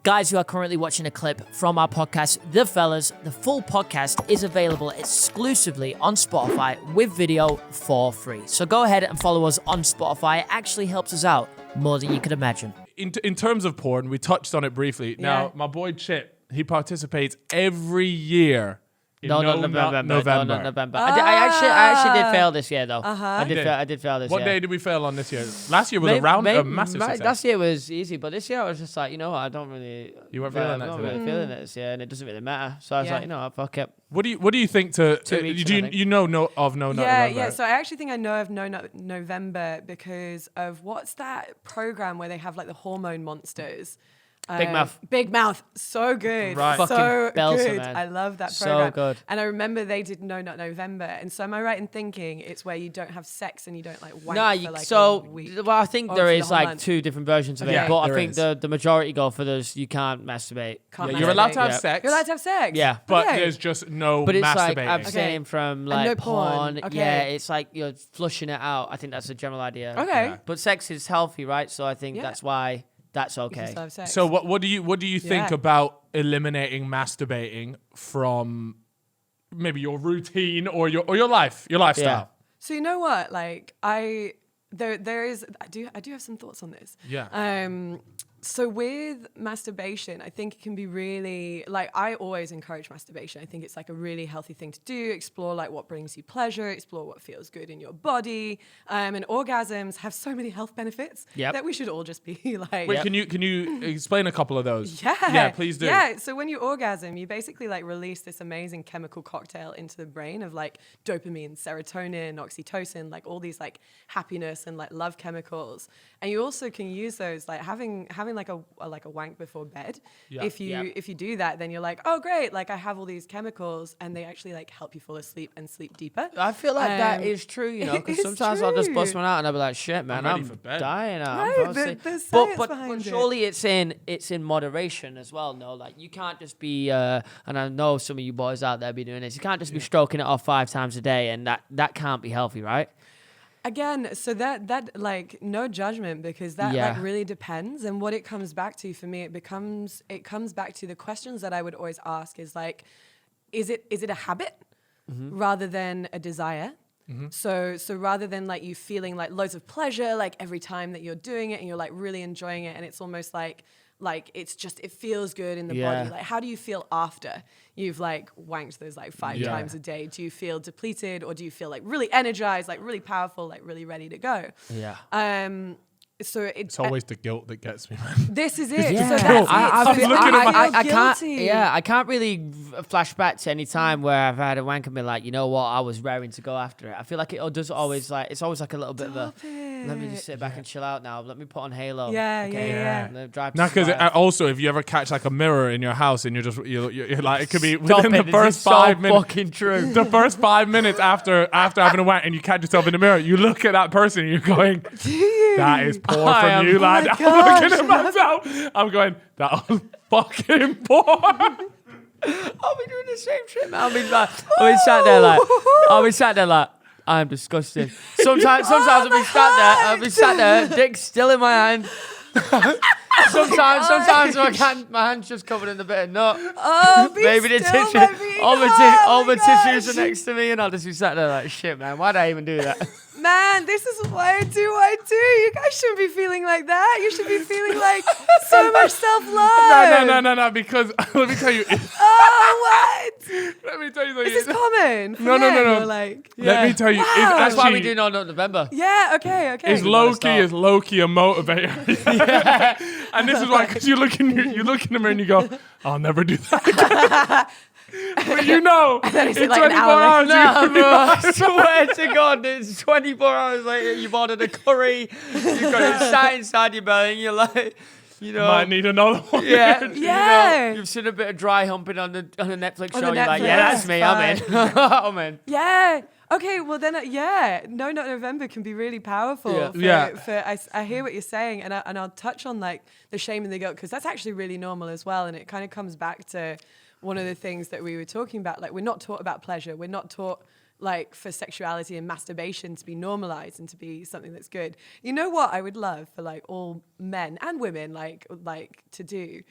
Guys who are currently watching a clip from our podcast, The Fellas, the full podcast is available exclusively on Spotify with video for free. So go ahead and follow us on Spotify. It actually helps us out more than you could imagine. In terms of porn, we touched on it briefly. Yeah. Now, my boy Chip, he participates every year. No, not November. No, not November. I actually did fail this year, though. I did fail this year. What day did we fail on this year? Last year was a massive success. Last year was easy, but this year I was just like, you know what, I don't really... You weren't feeling that I'm not today? really feeling it this year, and it doesn't really matter. So I was like, you know what, fuck it. What do you think to... you know of No Nut November? Yeah, so I actually think I know of No Nut November because of what's that program where they have like the hormone monsters? Big Mouth. So good. Right. So Fucking belter, good. man. I love that So program. good. And I remember they did No Nut November. And so am I right in thinking it's where you don't have sex and you don't like wank for like a week? Well, I think Or there for the is whole like month? 2 different versions of it, Yeah, but I there think is. the majority go for those, you can't masturbate. You're allowed to have Yeah. sex. You're allowed to have sex. Yeah. But Okay. there's just no But it's like masturbating. abstaining from And like no porn. Okay. Yeah, it's like you're flushing it out. I think that's the general idea. Okay. Yeah. But sex is healthy, right? So I think Yeah. that's why that's You can okay. still have sex. So what do you think Yeah. about eliminating masturbating from maybe your routine or your lifestyle? Yeah. So you know what? Like I do have some thoughts on this. Yeah. So with masturbation, I think it can be really like I always encourage masturbation. I think it's like a really healthy thing to do. Explore like what brings you pleasure. Explore what feels good in your body. And orgasms have so many health benefits that we should all just be like. Wait, can you explain a couple of those? Yeah. Yeah, please do. Yeah. So when you orgasm, you basically like release this amazing chemical cocktail into the brain of like dopamine, serotonin, oxytocin, like all these like happiness and like love chemicals. And you also can use those like having like a wank before bed. Yeah. If you do that, then you're like, oh great, like I have all these chemicals and they actually like help you fall asleep and sleep deeper. I feel like that is true, you know, because it's sometimes I'll just bust true. one out and I'll be like, shit, man, ready I'm for bed. dying out. Right, I'm falling there's asleep. science but behind it. surely it's in moderation as well, no? Like you can't just be, and I know some of you boys out there be doing this, you can't just be stroking it off 5 times a day and that can't be healthy, right? Again, so that like no judgment because that Yeah. like really depends. And what it comes back to for me, it comes back to the questions that I would always ask is like, is it a habit rather than a desire? So rather than like you feeling like loads of pleasure like every time that you're doing it and you're like really enjoying it and it's almost like it's just it feels good in the body. Like how do you feel after you've like wanked those like 5 times a day? Do you feel depleted or do you feel like really energized, like really powerful, like really ready to go? Yeah. So It's always the guilt that gets me, man. this is it. Yeah. So that's I'm it. So looking at my- I feel can't. guilty. Yeah, I can't really flash back to any time where I've had a wank and been like, you know what, I was raring to go after it. I feel like it does always like it's always like a little bit of a. Stop it. Let me just sit back and chill out now. Let me put on Halo. Yeah. Let me drive to Now, because Survive. also, if you ever catch like a mirror in your house and you're like, it could be Stop within it, the this first is so 5 minutes. fucking true. The first 5 minutes after having a wank and you catch yourself in the mirror, you look at that person and you're going, that is poor I am- from you, lad. my I'm looking at gosh. myself. I'm going, that was fucking poor. I'll be doing the same shit, man. I'll be sat there like, I'm disgusting. Sometimes I'll be sat there, dick still in my hand. Sometimes my hand's just covered in a bit of nut. Oh, be Maybe the still, tissue, baby. all Oh the my tissues gosh. are next to me, and I'll just be sat there like, shit, man. Why did I even do that? Man, this is why I do what I do. You guys shouldn't be feeling like that. You should be feeling like so much self-love. No, because let me tell you, Oh, what? let me tell you something. Is this common? for No. men, or like, Let me tell you, it's Wow. That's why we actually, do No Nut November. yeah, okay. it's low key a motivator. And this is why, because you look in the mirror and you go, I'll never do that. But you know, in 24 like an hour hours, Nah, you bro, I swear to God, it's 24 hours later, you've ordered a curry, you've got it sat inside your belly, and you're like, you know. might need another one. Yeah, Yeah. you've seen a bit of dry humping on the Netflix On show. the You're like, Netflix, yeah, that's me. I'm in. I'm in. Yeah. Okay, well then, No Nut November can be really powerful. Yeah. I hear what you're saying, and I'll touch on like the shame and the guilt because that's actually really normal as well, and it kind of comes back to one of the things that we were talking about. Like we're not taught about pleasure. We're not taught like for sexuality and masturbation to be normalized and to be something that's good. You know what I would love for like all men and women like to do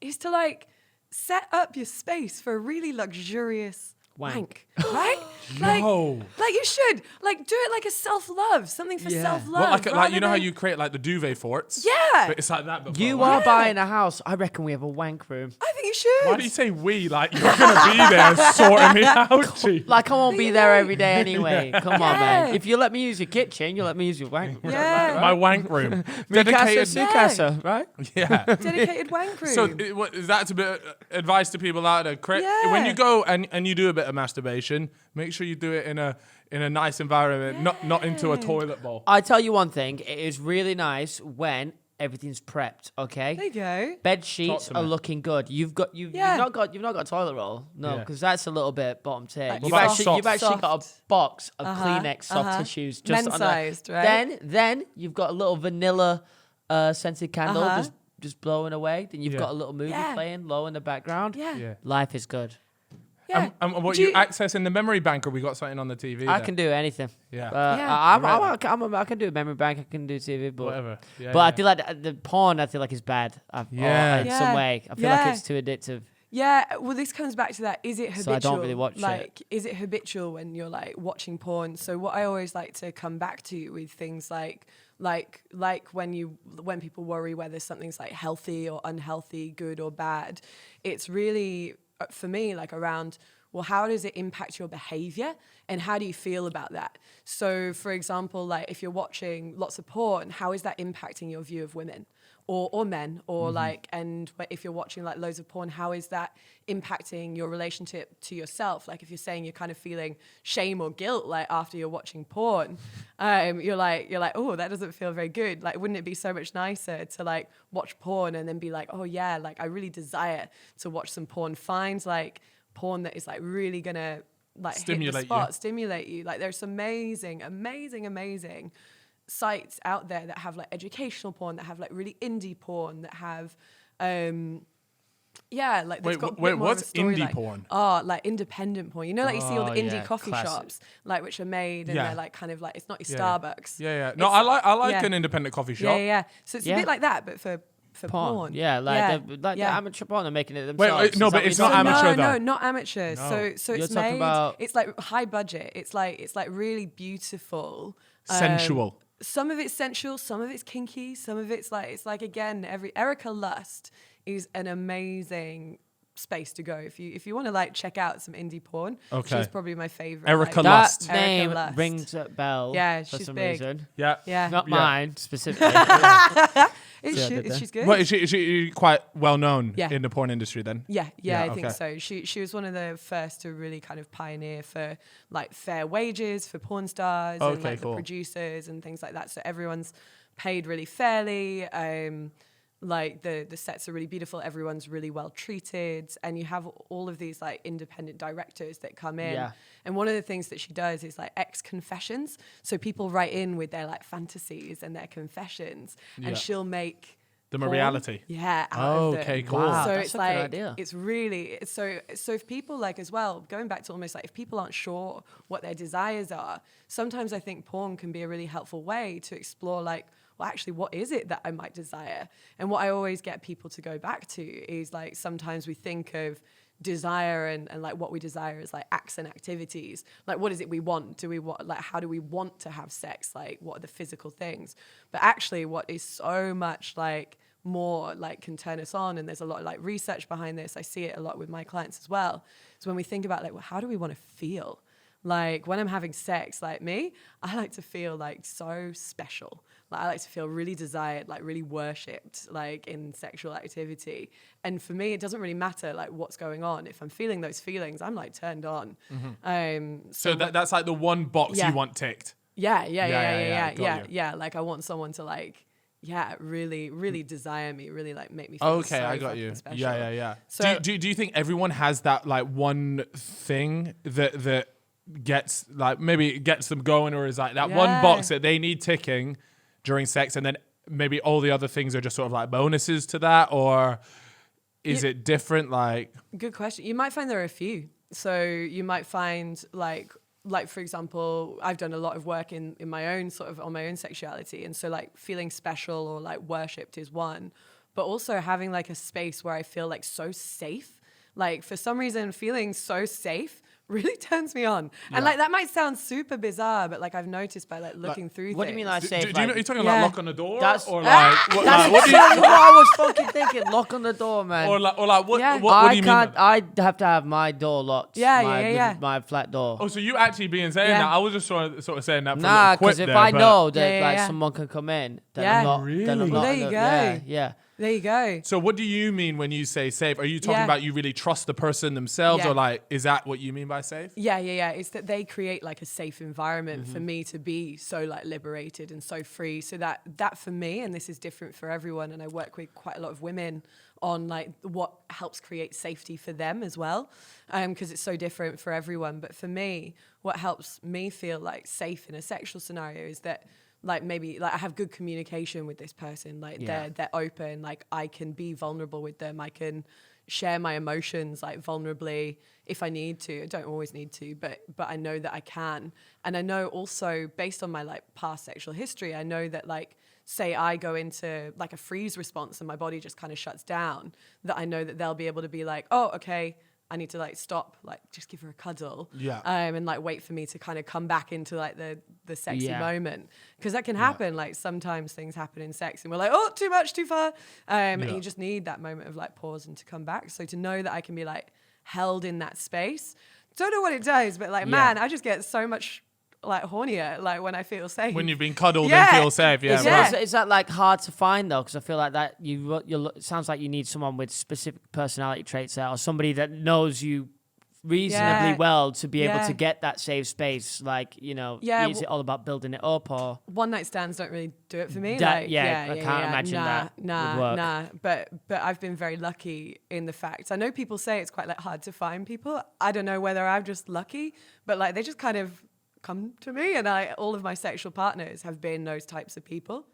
is to like set up your space for a really luxurious wank, right? No. Like you should like do it like a self-love, something for self-love. Well, like rather you know how than- you create like the duvet forts? Yeah. But it's like that. But You for a are wank. buying a house. I reckon we have a wank room. I think you should. Why do you say we? Like you're gonna be there sorting me out, G. Like, I won't be you there know. every day anyway. Come on, Yeah. man. If you let me use your kitchen, you let me use your wank room. Yeah. My wank room. Mikasa, Dedicated. Sukasa, right? Yeah. Dedicated wank room. So what, is that a bit advice to people out there? Yeah. When you go and you do a bit of masturbation, make sure you do it in a nice environment, not into a toilet bowl. I tell you one thing. It is really nice when everything's prepped. Okay. there you go. Bed sheets to are me. looking good. You've Yeah. not got a toilet roll. No, Yeah. because that's a little bit bottom tier. Like You've about actually soft? got a box of Uh-huh, Kleenex soft tissues just on Men-sized, right? Then you've got a little vanilla scented candle Uh-huh. just blowing away. Then you've Yeah. got a little movie Yeah. playing low in the background. Yeah. Yeah. Life is good. Yeah. And what Do you access in the memory bank, or we got something on the TV? I there? can do anything. Yeah. Yeah. I can do a memory bank. I can do TV, but Whatever. Yeah, but I yeah. feel like the porn. I feel like is bad. Yeah. in Yeah. some way. I feel like Yeah. it's too addictive. Yeah, well, this comes back to that. Is it habitual? So I don't really watch it. like, is it habitual when you're like watching porn? So what I always like to come back to with things like when people worry whether something's like healthy or unhealthy, good or bad, it's really for me like around, well, how does it impact your behavior and how do you feel about that? So for example, like if you're watching lots of porn, how is that impacting your view of women or men or like, and if you're watching like loads of porn, how is that impacting your relationship to yourself? Like if you're saying you're kind of feeling shame or guilt, like after you're watching porn, you're like, oh, that doesn't feel very good. Like, wouldn't it be so much nicer to like watch porn and then be like, oh yeah, like I really desire to watch some porn. Find like porn that is like really gonna like hit the spot, stimulate you. Like there's amazing sites out there that have like educational porn, that have like really indie porn, that have like Wait, got a wait, bit more of a what's indie storyline. porn? Oh, like independent porn. You know, like you see all the Oh, indie yeah, coffee classic. shops, like which are made and Yeah. they're like kind of like, it's not your Yeah, Starbucks. Yeah. No, It's- I like yeah. an independent coffee Yeah, shop. yeah. So it's a Yeah. bit like that, but for porn. Yeah, like the yeah. amateur porn are making it Wait, themselves. no, Is that but what it's you're not talking about? amateur No, though. not amateur. No. So You're it's talking made. about- It's like high budget. It's like really beautiful. Sensual. Some of it's sensual. Some of it's kinky. Some of it's like again, Erica Lust is an amazing space to go if you want to like check out some indie porn. Okay. She's probably my favorite. Erica like, Lust. That Erica name Lust. rings a bell. Yeah, for she's some big. reason. Yeah. Yeah. Not Yeah. mine specifically. She's good. What, is she quite well known Yeah. in the porn industry then? Yeah, Yeah, I think okay. so. She was one of the first to really kind of pioneer for like fair wages for porn stars and Okay, like cool. the producers and things like that. So everyone's paid really fairly. Like the sets are really beautiful. Everyone's really well treated, and you have all of these like independent directors that come in. Yeah. And one of the things that she does is like confessions. So people write in with their like fantasies and their confessions, Yeah. and she'll make Them a porn, reality. Yeah. Out of them. Okay, cool. Wow, So that's it's a good like idea. it's really so if people like as well, going back to almost like if people aren't sure what their desires are, sometimes I think porn can be a really helpful way to explore like, well, actually, what is it that I might desire? And what I always get people to go back to is like sometimes we think of desire and like what we desire is like acts and activities. Like what is it we want? Do we want like how do we want to have sex? Like what are the physical things? But actually what is so much like more like can turn us on, and there's a lot of like research behind this. I see it a lot with my clients as well. So when we think about like, well, how do we want to feel? Like when I'm having sex, like me, I like to feel like so special. Like I like to feel really desired, like really worshipped, like in sexual activity. And for me, it doesn't really matter like what's going on. If I'm feeling those feelings, I'm like turned on. So that's like the one box Yeah. you want ticked. Yeah. got you. Like I want someone to like, really desire me, really like make me feel Okay, so I got fucking you. special. Yeah. So- do you think everyone has that like one thing that gets like maybe gets them going, or is like that one Yeah. box that they need ticking during sex, and then maybe all the other things are just sort of like bonuses to that, or is it different? Like, Good question. You might find there are a few. So you might find like for example, I've done a lot of work in my own sort of on my own sexuality, and so like feeling special or like worshipped is one. but also having like a space where I feel like so safe. Like for some reason, feeling so safe really turns me on. And like that might sound super bizarre, but like I've noticed by like looking through What do you mean, like, safe? Are you talking Yeah. like lock on the door? That's- Or like, That's what do you, exactly what I was fucking thinking. Lock on the door, man. or like what, Yeah. what do I you can't. mean? I have to have my door locked. Yeah. My flat door. Oh, so you actually being saying Yeah. that? I was just sort of saying that for a Nah, little quip because if there, I but- know that Yeah, like yeah. someone can come in, then Yeah. I'm not. Then Really? I'm Well, not. there you go. Yeah. There you go. So what do you mean when you say safe? Are you talking Yeah. about you really trust the person themselves, Yeah. or like is that what you mean by safe? Yeah. It's that they create like a safe environment for me to be so like liberated and so free. So that for me, and this is different for everyone, and I work with quite a lot of women on like what helps create safety for them as well, because it's so different for everyone. But for me, what helps me feel like safe in a sexual scenario is that like maybe like I have good communication with this person, like they're open, like I can be vulnerable with them, I can share my emotions like vulnerably if I need to. I don't always need to, but I know that I can. And I know also based on my like past sexual history, I know that like say I go into like a freeze response and my body just kind of shuts down, that I know that they'll be able to be like, oh, okay, I need to like stop, like just give her a cuddle, and like wait for me to kind of come back into like the sexy moment, because that can happen. Like sometimes things happen in sex and we're like, oh, too much, too far, and you just need that moment of like pause and to come back. So to know that I can be like held in that space, don't know what it does, but like man, I just get so much like hornier like when I feel safe. When you've been cuddled and feel safe, Is that like hard to find though? Because I feel like that it sounds like you need someone with specific personality traits there, or somebody that knows you reasonably well to be able to get that safe space. Like, you know, is it all about building it up, or one night stands don't really do it for me? I can't imagine that would work. Nah. But I've been very lucky in the fact, I know people say it's quite like hard to find people. I don't know whether I'm just lucky, but like they just kind of come to me, and all of my sexual partners have been those types of people.